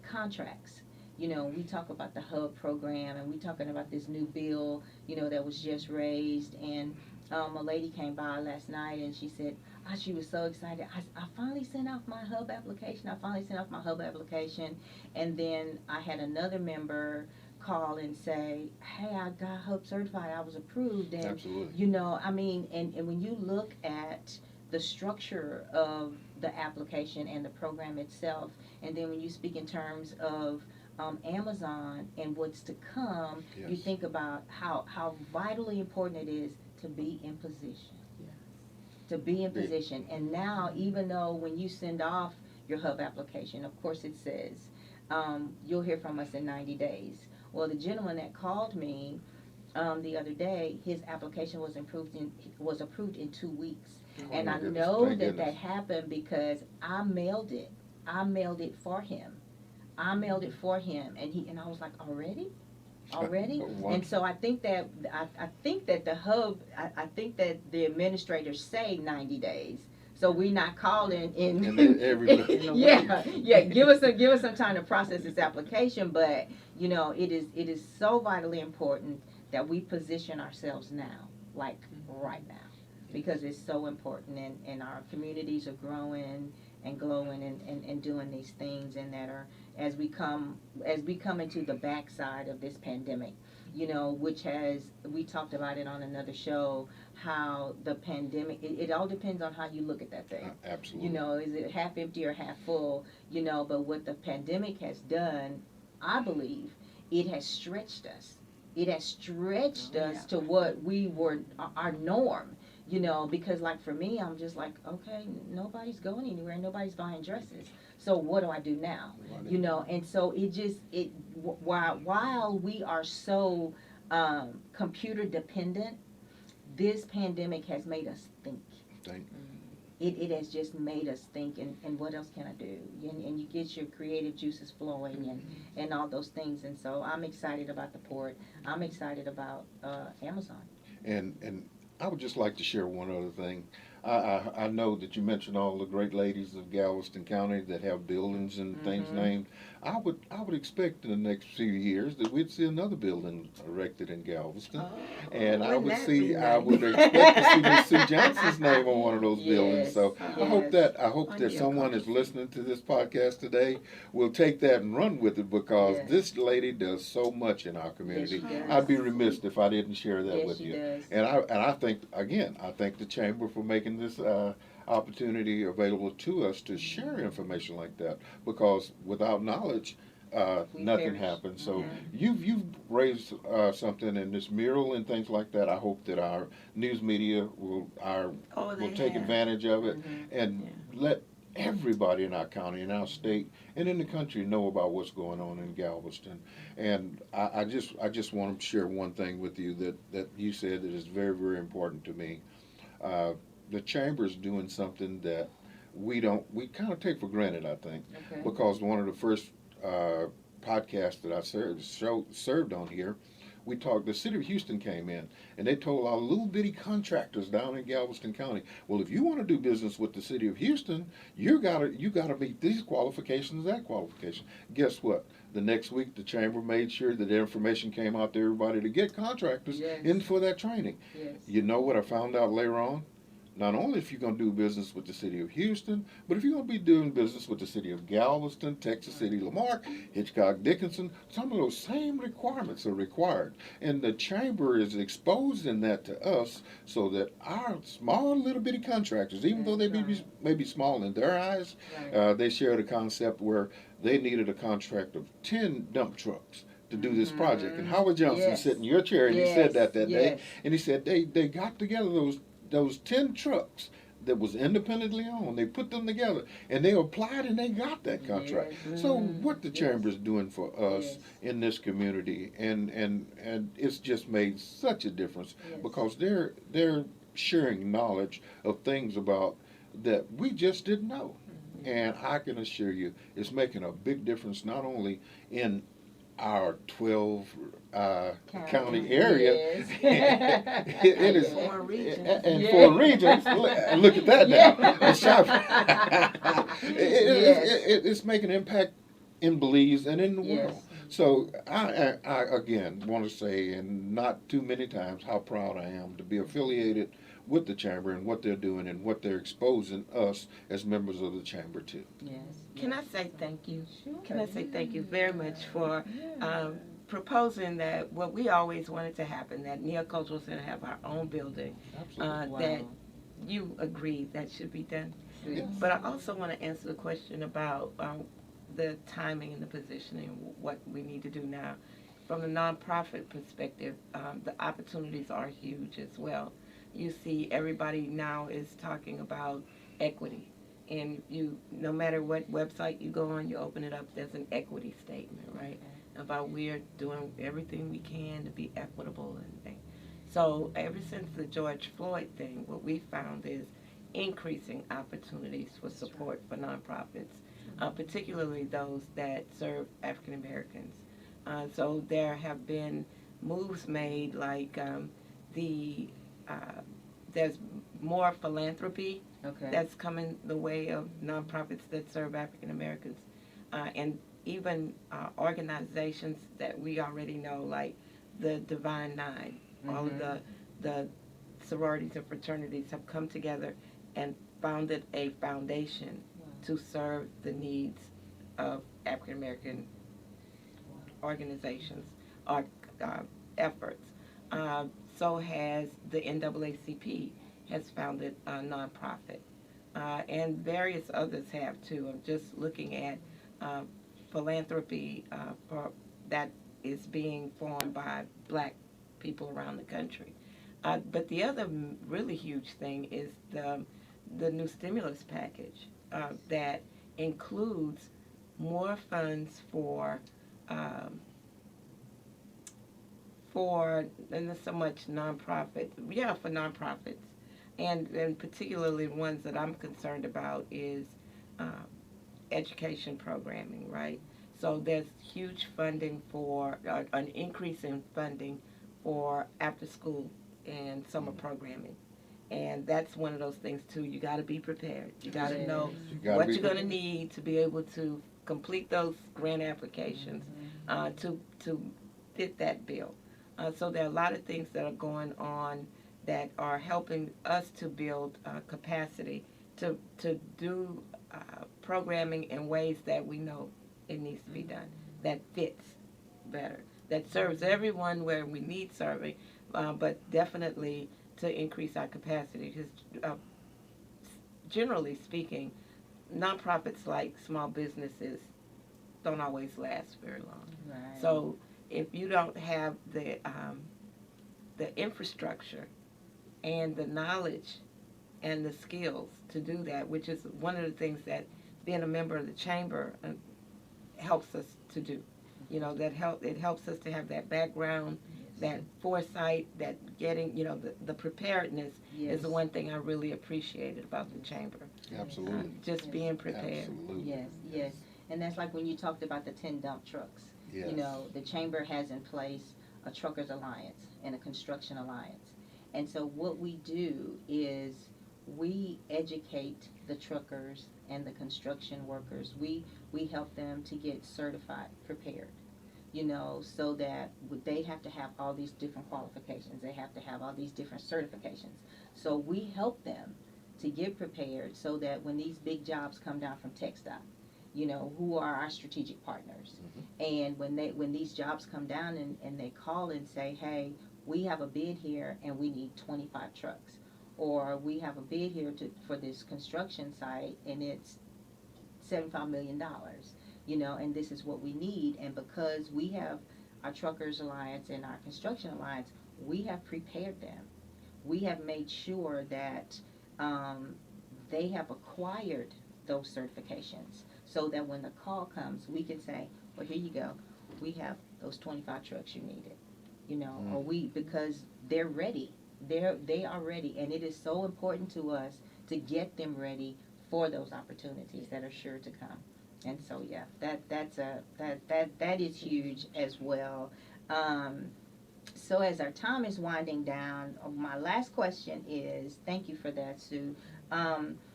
contracts, you know, we talk about the HUB program, and we talking about this new bill, you know, that was just raised. And a lady came by last night, and she said, she was so excited. I finally sent off my HUB application. And then I had another member call and say, hey, I got HUB certified. I was approved. And, absolutely. You know, I mean, and when you look at the structure of the application and the program itself, and then when you speak in terms of Amazon and what's to come, you think about how vitally important it is to be in position. To be in position. And now, even though when you send off your HUB application, of course it says, you'll hear from us in 90 days. Well, the gentleman that called me the other day, his application was approved in 2 weeks. And I know that happened because I mailed it. I mailed it for him. And I was like, already? And so I think that the HUB, I think that the administrators say 90 days. So we're not calling in. Give us some time to process this application. But you know, it is so vitally important that we position ourselves now, like right now, because it's so important, and our communities are growing and glowing and doing these things, and that are as we come into the backside of this pandemic, you know, which we talked about it on another show, how the pandemic, it all depends on how you look at that thing. Absolutely. You know, is it half empty or half full, you know, but what the pandemic has done, I believe, it has stretched us. It has stretched us to what we were, our norm. You know, because like for me, I'm just like, okay, nobody's going anywhere, nobody's buying dresses. So what do I do now? You know, and so while we are so computer dependent, this pandemic has made us think. It has just made us think, and what else can I do? And you get your creative juices flowing and all those things. And so I'm excited about the port. I'm excited about Amazon. And I would just like to share one other thing. I know that you mentioned all the great ladies of Galveston County that have buildings and things named. I would expect in the next few years that we'd see another building erected in Galveston, and I wouldn't would that see be I nice? would expect to see Miss Sue Johnson's name on one of those buildings. Yes, So yes. I hope On that your someone is culture. listening to this podcast today will take that and run with it, because Yes. this lady does so much in our Yes, community. she does. I'd be remiss if I didn't share that Yes, with she you. does. And I think, again, I thank the chamber for making this opportunity available to us to share information like that, because without knowledge, We nothing perish. happens. So Yeah. you've raised something in this mural and things like that. I hope that our news media will They take have. advantage of it Mhm. and let everybody in our county, in our state, and in the country know about what's going on in Galveston. And I just want to share one thing with you that you said that is very, very important to me. The chamber is doing something that we kind of take for granted, I think, Okay. because one of the first podcasts that I served on here, the city of Houston came in and they told our little bitty contractors down in Galveston County, well, if you want to do business with the city of Houston, you gotta meet these qualifications, that qualification. Guess what? The next week, the chamber made sure that the information came out to everybody to get contractors Yes. in for that training. Yes. You know what I found out later on? Not only if you're going to do business with the city of Houston, but if you're going to be doing business with the city of Galveston, Texas City, Lamarck, Hitchcock, Dickinson, some of those same requirements are required. And the chamber is exposing that to us so that our small little bitty contractors, even though they may be small in their eyes, Right. they shared a concept where they needed a contract of 10 dump trucks to do this project. And Howard Johnson Yes. sat in your chair and he said that day. Yes. And he said they got together those 10 trucks that was independently owned. They put them together and they applied and they got that contract. Yes. So what the Yes. chamber is doing for us Yes. in this community, and it's just made such a difference, Yes. because they're sharing knowledge of things about that we just didn't know. And I can assure you it's making a big difference, not only in our 12 county area. Yes. It is, 4 regions. and Yeah. 4 regions. Look at that now. Yeah. It's sharp. Yes. It's making an impact in Belize and in the Yes. world. So I again want to say, and not too many times, how proud I am to be affiliated with the chamber and what they're doing and what they're exposing us as members of the chamber to. Yes. Can I say thank you? Sure. Can I say thank you very much for proposing that what we always wanted to happen, that Neocultural Center have our own building, Absolutely. that you agreed that should be done. Yes. But I also want to answer the question about the timing and the positioning, what we need to do now. From a nonprofit perspective, the opportunities are huge as well. You see everybody now is talking about equity. And no matter what website you go on, you open it up, there's an equity statement, right? About we're doing everything we can to be equitable and things. So ever since the George Floyd thing, what we found is increasing opportunities for support for nonprofits, particularly those that serve African Americans. So there have been moves made like there's more philanthropy Okay. that's coming the way of nonprofits that serve African Americans, and even organizations that we already know, like the Divine Nine. All of the sororities and fraternities have come together and founded a foundation to serve the needs of African American organizations or efforts. So has the NAACP has founded a nonprofit, and various others have too. I'm just looking at philanthropy that is being formed by Black people around the country. But the other really huge thing is the new stimulus package that includes more funds for and not so much nonprofit, for nonprofits, and particularly ones that I'm concerned about is education programming, right? So there's huge funding for an increase in funding for after school and summer programming, And that's one of those things too. You got to be prepared. You got to Yes. know what you're going to need to be able to complete those grant applications to fit that bill. So there are a lot of things that are going on that are helping us to build capacity to do programming in ways that we know it needs to be done, that fits better, that serves everyone where we need serving, but definitely to increase our capacity. Because generally speaking, nonprofits like small businesses don't always last very long. Right. So if you don't have the infrastructure and the knowledge and the skills to do that, which is one of the things that being a member of the chamber helps us to do. You know, it helps us to have that background, that foresight, that getting, you know, the preparedness is the one thing I really appreciated about the chamber. Absolutely. Just being prepared. Absolutely. Yes, yes. And that's like when you talked about the 10 dump trucks. Yes. You know, the chamber has in place a truckers alliance and a construction alliance. And so what we do is we educate the truckers and the construction workers. We help them to get certified, prepared, you know, so that they have to have all these different qualifications. They have to have all these different certifications. So we help them to get prepared so that when these big jobs come down from TxDOT, you know, who are our strategic partners. And when these jobs come down and they call and say, hey, we have a bid here and we need 25 trucks. Or we have a bid here for this construction site and it's $75 million, you know, and this is what we need. And because we have our Truckers Alliance and our Construction Alliance, we have prepared them. We have made sure that they have acquired those certifications so that when the call comes, we can say, well, here you go. We have those 25 trucks you needed, you know, or because they're ready. They are ready, and it is so important to us to get them ready for those opportunities that are sure to come. And so, yeah, that is huge as well. So as our time is winding down, my last question is, thank you for that, Sue.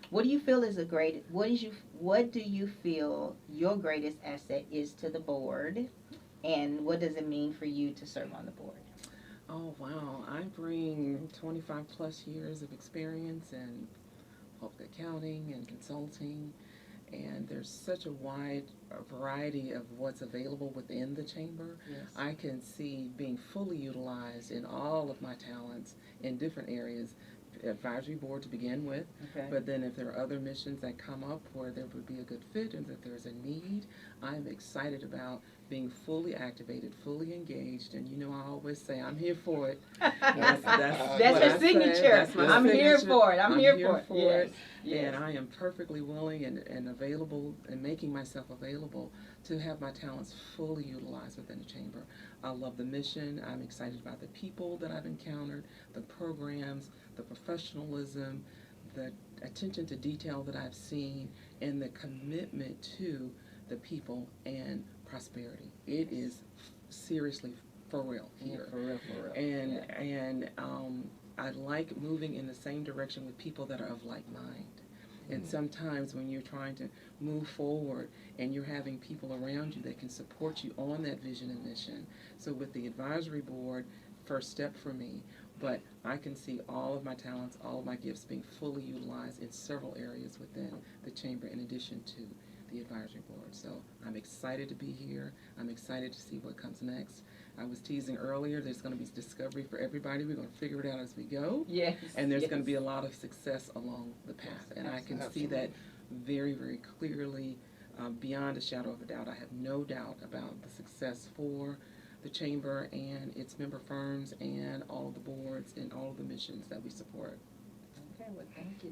What do you feel is what do you feel your greatest asset is to the board, and what does it mean for you to serve on the board? Oh, wow. I bring 25 plus years of experience in public accounting and consulting, and there's such a wide variety of what's available within the chamber. Yes. I can see being fully utilized in all of my talents in different areas. Advisory board to begin with, Okay. but then if there are other missions that come up where there would be a good fit and that there's a need, I'm excited about being fully activated, fully engaged, and you know I always say I'm here for it. That's your signature. I'm here for it. I'm here for it. Yes. And I am perfectly willing and available and making myself available to have my talents fully utilized within the chamber. I love the mission. I'm excited about the people that I've encountered, the programs, the professionalism, the attention to detail that I've seen, and the commitment to the people and prosperity. It is seriously for real here. For real. And I like moving in the same direction with people that are of like mind. And sometimes when you're trying to move forward and you're having people around you that can support you on that vision and mission. So with the advisory board, first step for me, but I can see all of my talents, all of my gifts being fully utilized in several areas within the chamber in addition to the advisory board. So I'm excited to be here. I'm excited to see what comes next. I was teasing earlier, there's going to be discovery for everybody. We're going to figure it out as we go. Yes. And there's going to be a lot of success along the path. And I can see that very, very clearly, beyond a shadow of a doubt. I have no doubt about the success for the chamber and its member firms and all of the boards and all of the missions that we support. Okay, well,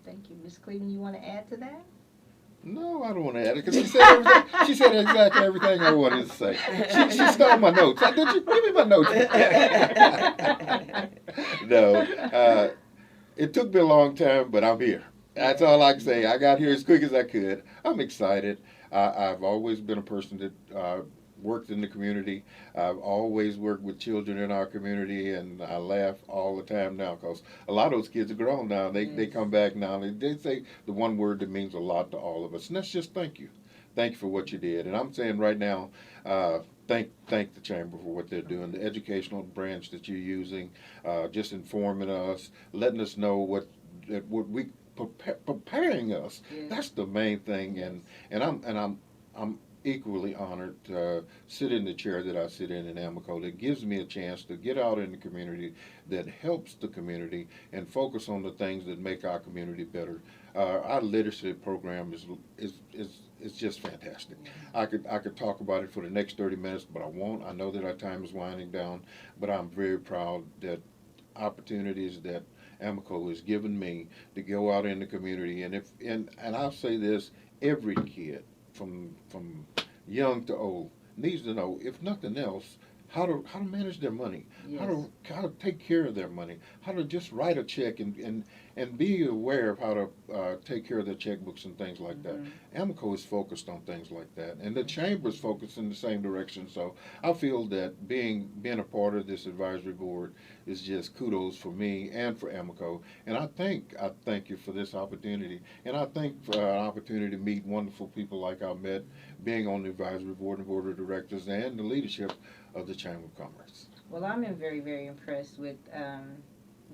thank you. Ms. Cleveland, you want to add to that? No, I don't want to add it because she said exactly everything I wanted to say. She stole my notes. Did you give me my notes? No, it took me a long time, but I'm here. That's all I can say. I got here as quick as I could. I'm excited. I've always been a person that worked in the community. I've always worked with children in our community, and I laugh all the time now because a lot of those kids are grown now. They come back now, and they say the one word that means a lot to all of us, and that's just thank you. Thank you for what you did. And I'm saying right now, thank the Chamber for what they're doing, the educational branch that you're using, just informing us, letting us know what we preparing us. Yes. That's the main thing, and I'm equally honored to sit in the chair that I sit in Amico. That gives me a chance to get out in the community, that helps the community, and focus on the things that make our community better. Our leadership program is just fantastic. I could talk about it for the next 30 minutes, but I won't. I know that our time is winding down, but I'm very proud that opportunities that Amico has given me to go out in the community, and I'll say this: every kid, from young to old, needs to know, if nothing else, how to manage their money, Yes. how to take care of their money, how to just write a check and be aware of how to take care of their checkbooks and things like that. Amico is focused on things like that, and the chamber is focused in the same direction. So I feel that being a part of this advisory board is just kudos for me and for Amico. And I thank you for this opportunity, and I thank for an opportunity to meet wonderful people like I met being on the advisory board and board of directors and the leadership of the Chamber of Commerce. Well, I'm very, very impressed with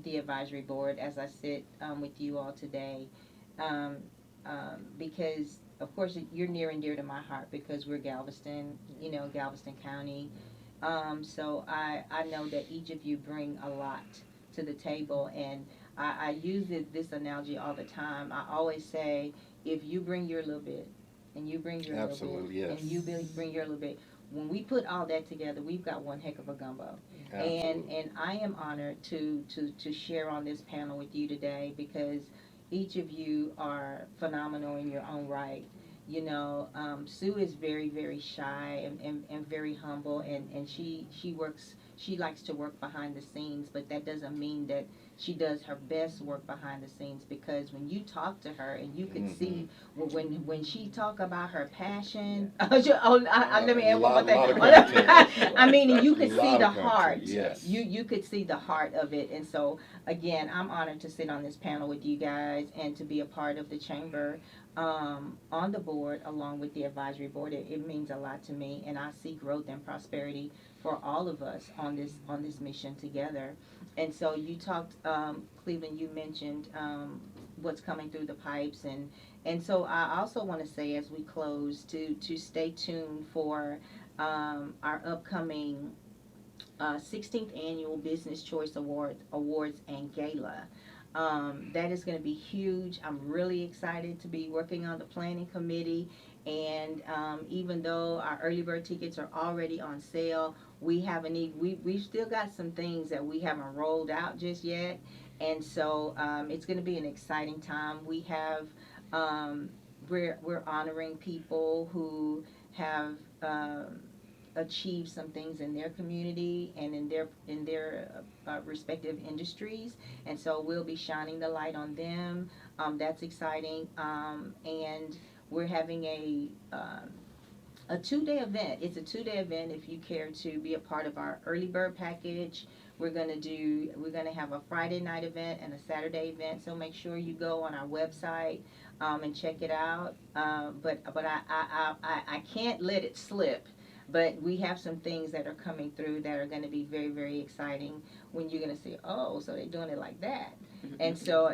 the advisory board as I sit with you all today, because, of course, you're near and dear to my heart because we're Galveston, Galveston County. So I know that each of you bring a lot to the table, and I use this analogy all the time. I always say, if you bring your little bit, and you bring your little bit, Yes. and you bring your little bit, when we put all that together, we've got one heck of a gumbo. And I am honored to share on this panel with you today because each of you are phenomenal in your own right. Sue is very, very shy and very humble, and she likes to work behind the scenes, but that doesn't mean that she does her best work behind the scenes, because when you talk to her and you can see when she talk about her passion, let me add one more thing. I mean, you could see the heart. Yes. You could see the heart of it. And so, again, I'm honored to sit on this panel with you guys and to be a part of the chamber on the board along with the advisory board. It means a lot to me, and I see growth and prosperity for all of us on this mission together. And so you talked, Cleveland, you mentioned what's coming through the pipes, and so I also want to say as we close to stay tuned for our upcoming 16th annual Business Choice Awards and Gala. That is going to be huge. I'm really excited to be working on the planning committee, and even though our early bird tickets are already on sale, we've still got some things that we haven't rolled out just yet, and so it's going to be an exciting time. We have we're honoring people who have achieved some things in their community and in their respective industries, and so we'll be shining the light on them. That's exciting, and we're having a 2-day event. It's a 2-day event. If you care to be a part of our early bird package, we're gonna have a Friday night event and a Saturday event. So make sure you go on our website and check it out. But I can't let it slip. But we have some things that are coming through that are going to be very, very exciting when you're going to see, oh, so they're doing it like that. And so,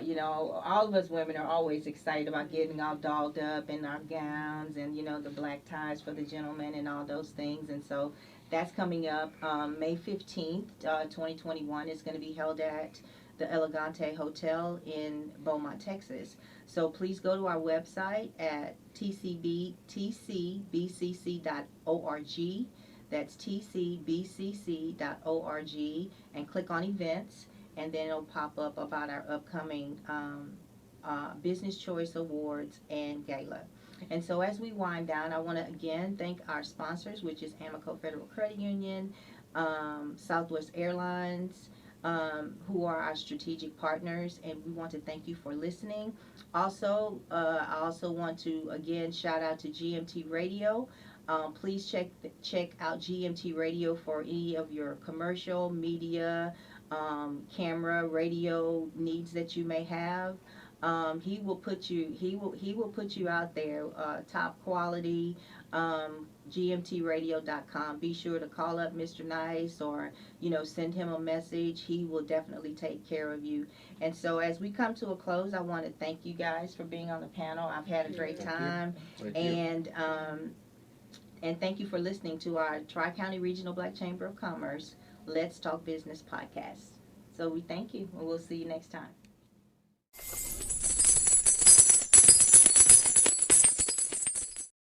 all of us women are always excited about getting all dolled up in our gowns and, the black ties for the gentlemen and all those things. And so that's coming up May 15th, 2021. It's going to be held at the Elegante Hotel in Beaumont, Texas. So please go to our website at tcbcc.org. That's tcbcc.org, and click on events, and then it'll pop up about our upcoming Business Choice Awards and Gala. And so as we wind down, I want to again thank our sponsors, which is Amico Federal Credit Union, Southwest Airlines, who are our strategic partners, and we want to thank you for listening. Also, I also want to again shout out to GMT Radio. Please check out GMT Radio for any of your commercial media, camera, radio needs that you may have. He will put you out there, top quality. GMTradio.com. Be sure to call up Mr. Nice, or send him a message. He will definitely take care of you. And so as we come to a close, I want to thank you guys for being on the panel. I've had a great time. Thank you. And thank you for listening to our Tri-County Regional Black Chamber of Commerce Let's Talk Business podcast. So we thank you, and we'll see you next time.